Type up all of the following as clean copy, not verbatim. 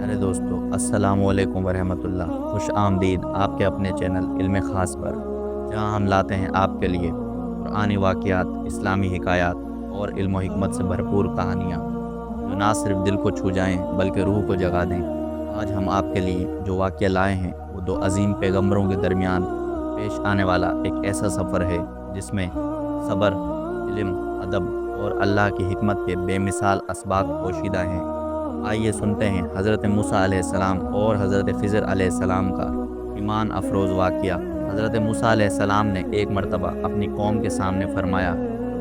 ارے دوستو السلام علیکم ورحمۃ اللہ، خوش آمدید آپ کے اپنے چینل علم خاص پر، جہاں ہم لاتے ہیں آپ کے لیے قرآنی واقعات، اسلامی حکایات اور علم و حکمت سے بھرپور کہانیاں جو نہ صرف دل کو چھو جائیں بلکہ روح کو جگا دیں۔ آج ہم آپ کے لیے جو واقعہ لائے ہیں وہ دو عظیم پیغمبروں کے درمیان پیش آنے والا ایک ایسا سفر ہے جس میں صبر، علم، ادب اور اللہ کی حکمت کے بے مثال اسباق پوشیدہ ہیں۔ آئیے سنتے ہیں حضرت موسیٰ علیہ السلام اور حضرت خضر علیہ السلام کا ایمان افروز واقعہ۔ حضرت موسیٰ علیہ السلام نے ایک مرتبہ اپنی قوم کے سامنے فرمایا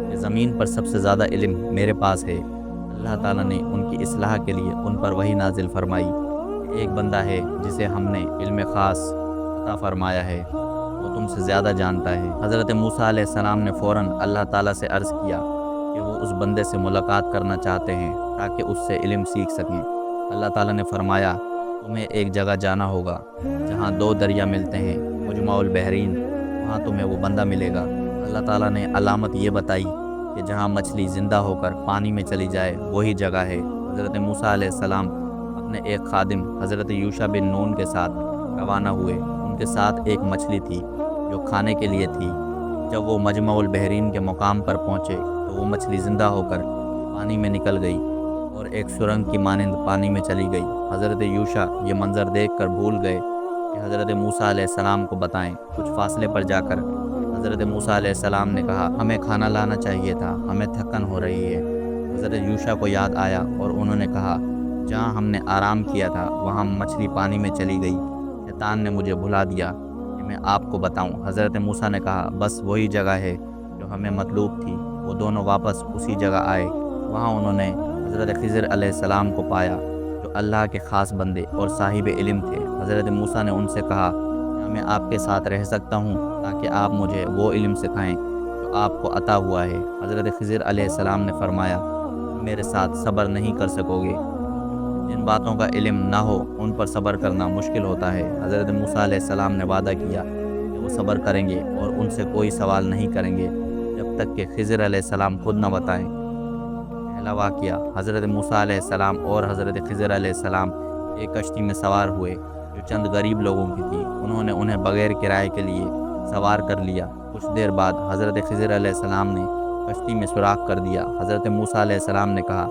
کہ زمین پر سب سے زیادہ علم میرے پاس ہے۔ اللہ تعالیٰ نے ان کی اصلاح کے لیے ان پر وحی نازل فرمائی کہ ایک بندہ ہے جسے ہم نے علم خاص عطا فرمایا ہے، وہ تم سے زیادہ جانتا ہے۔ حضرت موسیٰ علیہ السلام نے فوراً اللہ تعالیٰ سے عرض کیا کہ وہ اس بندے سے ملاقات کرنا چاہتے ہیں تاکہ اس سے علم سیکھ سکیں۔ اللہ تعالیٰ نے فرمایا تمہیں ایک جگہ جانا ہوگا جہاں دو دریا ملتے ہیں، مجمع البحرین، وہاں تمہیں وہ بندہ ملے گا۔ اللہ تعالیٰ نے علامت یہ بتائی کہ جہاں مچھلی زندہ ہو کر پانی میں چلی جائے وہی جگہ ہے۔ حضرت موسیٰ علیہ السلام اپنے ایک خادم حضرت یوشع بن نون کے ساتھ روانہ ہوئے۔ ان کے ساتھ ایک مچھلی تھی جو کھانے کے لیے تھی۔ جب وہ مجمع البحرین کے مقام پر پہنچے تو وہ مچھلی زندہ ہو کر پانی میں نکل گئی اور ایک سرنگ کی مانند پانی میں چلی گئی۔ حضرت یوشع یہ منظر دیکھ کر بھول گئے کہ حضرت موسیٰ علیہ السلام کو بتائیں۔ کچھ فاصلے پر جا کر حضرت موسیٰ علیہ السلام نے کہا ہمیں کھانا لانا چاہیے تھا، ہمیں تھکن ہو رہی ہے۔ حضرت یوشع کو یاد آیا اور انہوں نے کہا جہاں ہم نے آرام کیا تھا وہاں مچھلی پانی میں چلی گئی، شیطان نے مجھے بھلا دیا کہ میں آپ کو بتاؤں۔ حضرت موسیٰ نے کہا بس وہی جگہ ہے جو ہمیں مطلوب تھی۔ وہ دونوں واپس اسی جگہ آئے۔ وہاں انہوں نے حضرت خضر علیہ السلام کو پایا جو اللہ کے خاص بندے اور صاحب علم تھے۔ حضرت موسیٰ نے ان سے کہا کیا میں آپ کے ساتھ رہ سکتا ہوں تاکہ آپ مجھے وہ علم سکھائیں جو آپ کو عطا ہوا ہے۔ حضرت خضر علیہ السلام نے فرمایا تم میرے ساتھ صبر نہیں کر سکو گے، جن باتوں کا علم نہ ہو ان پر صبر کرنا مشکل ہوتا ہے۔ حضرت موسیٰ علیہ السلام نے وعدہ کیا کہ وہ صبر کریں گے اور ان سے کوئی سوال نہیں کریں گے جب تک کہ خضر علیہ السلام خود نہ بتائیں۔ پہلا واقعہ، حضرت موسیٰ علیہ السلام اور حضرت خضر علیہ السلام ایک کشتی میں سوار ہوئے جو چند غریب لوگوں کی تھی۔ انہوں نے انہیں بغیر کرائے کے لیے سوار کر لیا۔ کچھ دیر بعد حضرت خضر علیہ السلام نے کشتی میں سوراخ کر دیا۔ حضرت موسیٰ علیہ السلام نے کہا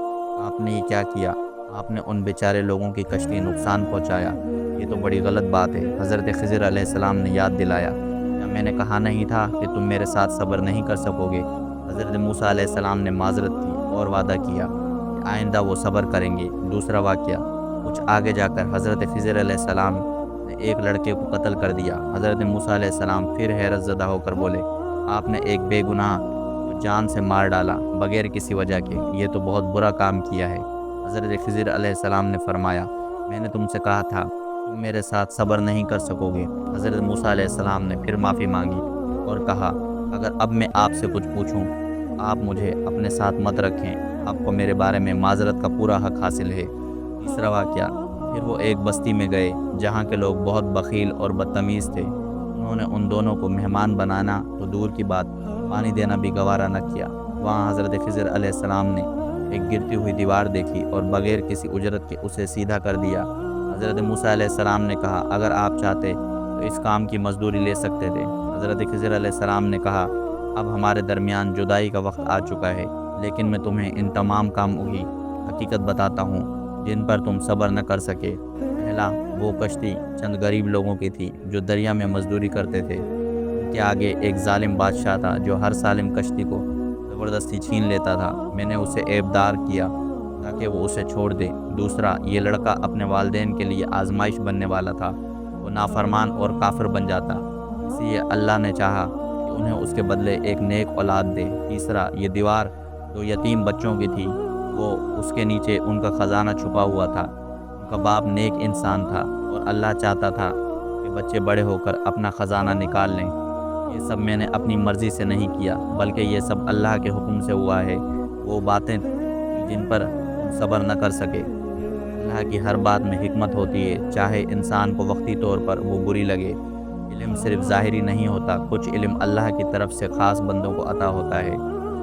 آپ نے یہ کیا کیا؟ آپ نے ان بیچارے لوگوں کی کشتی نقصان پہنچایا، یہ تو بڑی غلط بات ہے۔ حضرت خضر علیہ السلام نے یاد دلایا کیا میں نے کہا نہیں تھا کہ تم میرے ساتھ صبر نہیں کر سکو گے؟ حضرت موسیٰ علیہ السلام نے معذرت کی اور وعدہ کیا کہ آئندہ وہ صبر کریں گے۔ دوسرا واقعہ، کچھ آگے جا کر حضرت خضر علیہ السلام نے ایک لڑکے کو قتل کر دیا۔ حضرت موسیٰ علیہ السلام پھر حیرت زدہ ہو کر بولے آپ نے ایک بے گناہ کو جان سے مار ڈالا بغیر کسی وجہ کے، یہ تو بہت برا کام کیا ہے۔ حضرت خضر علیہ السلام نے فرمایا میں نے تم سے کہا تھا تم میرے ساتھ صبر نہیں کر سکو گے۔ حضرت موسیٰ علیہ السلام نے پھر معافی مانگی اور کہا اگر اب میں آپ سے کچھ پوچھوں آپ مجھے اپنے ساتھ مت رکھیں، آپ کو میرے بارے میں معذرت کا پورا حق حاصل ہے۔ تیسرا واقعہ، پھر وہ ایک بستی میں گئے جہاں کے لوگ بہت بخیل اور بدتمیز تھے۔ انہوں نے ان دونوں کو مہمان بنانا تو دور کی بات پانی دینا بھی گوارا نہ کیا۔ وہاں حضرت خضر علیہ السلام نے ایک گرتی ہوئی دیوار دیکھی اور بغیر کسی اجرت کے اسے سیدھا کر دیا۔ حضرت موسیٰ علیہ السلام نے کہا اگر آپ چاہتے تو اس کام کی مزدوری لے سکتے تھے۔ حضرت خضر علیہ السلام نے کہا اب ہمارے درمیان جدائی کا وقت آ چکا ہے، لیکن میں تمہیں ان تمام کاموں کی حقیقت بتاتا ہوں جن پر تم صبر نہ کر سکے۔ پہلا، وہ کشتی چند غریب لوگوں کی تھی جو دریا میں مزدوری کرتے تھے۔ ان کے آگے ایک ظالم بادشاہ تھا جو ہر سالم کشتی کو زبردستی چھین لیتا تھا۔ میں نے اسے عیبدار کیا تاکہ وہ اسے چھوڑ دے۔ دوسرا، یہ لڑکا اپنے والدین کے لیے آزمائش بننے والا تھا، وہ نافرمان اور کافر بن جاتا، اس لیے اللہ نے چاہا کہ انہیں اس کے بدلے ایک نیک اولاد دے۔ تیسرا، یہ دیوار دو یتیم بچوں کی تھی، وہ اس کے نیچے ان کا خزانہ چھپا ہوا تھا۔ ان کا باپ نیک انسان تھا اور اللہ چاہتا تھا کہ بچے بڑے ہو کر اپنا خزانہ نکال لیں۔ یہ سب میں نے اپنی مرضی سے نہیں کیا بلکہ یہ سب اللہ کے حکم سے ہوا ہے۔ وہ باتیں جن پر تم صبر نہ کر سکے، اللہ کی ہر بات میں حکمت ہوتی ہے، چاہے انسان کو وقتی طور پر وہ بری لگے۔ علم صرف ظاہری نہیں ہوتا، کچھ علم اللہ کی طرف سے خاص بندوں کو عطا ہوتا ہے۔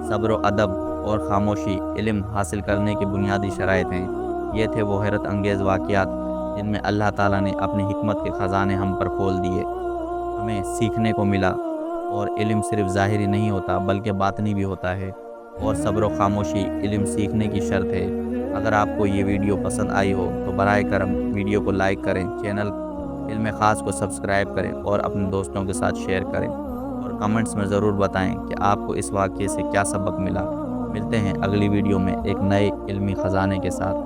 صبر و ادب اور خاموشی علم حاصل کرنے کی بنیادی شرائط ہیں۔ یہ تھے وہ حیرت انگیز واقعات جن میں اللہ تعالیٰ نے اپنی حکمت کے خزانے ہم پر کھول دیے، ہمیں سیکھنے کو ملا۔ اور علم صرف ظاہری نہیں ہوتا بلکہ باطنی بھی ہوتا ہے، اور صبر و خاموشی علم سیکھنے کی شرط ہے۔ اگر آپ کو یہ ویڈیو پسند آئی ہو تو براہ کرم ویڈیو کو لائک کریں، چینل علم خاص کو سبسکرائب کریں اور اپنے دوستوں کے ساتھ شیئر کریں، اور کمنٹس میں ضرور بتائیں کہ آپ کو اس واقعے سے کیا سبق ملا۔ ملتے ہیں اگلی ویڈیو میں ایک نئے علمی خزانے کے ساتھ۔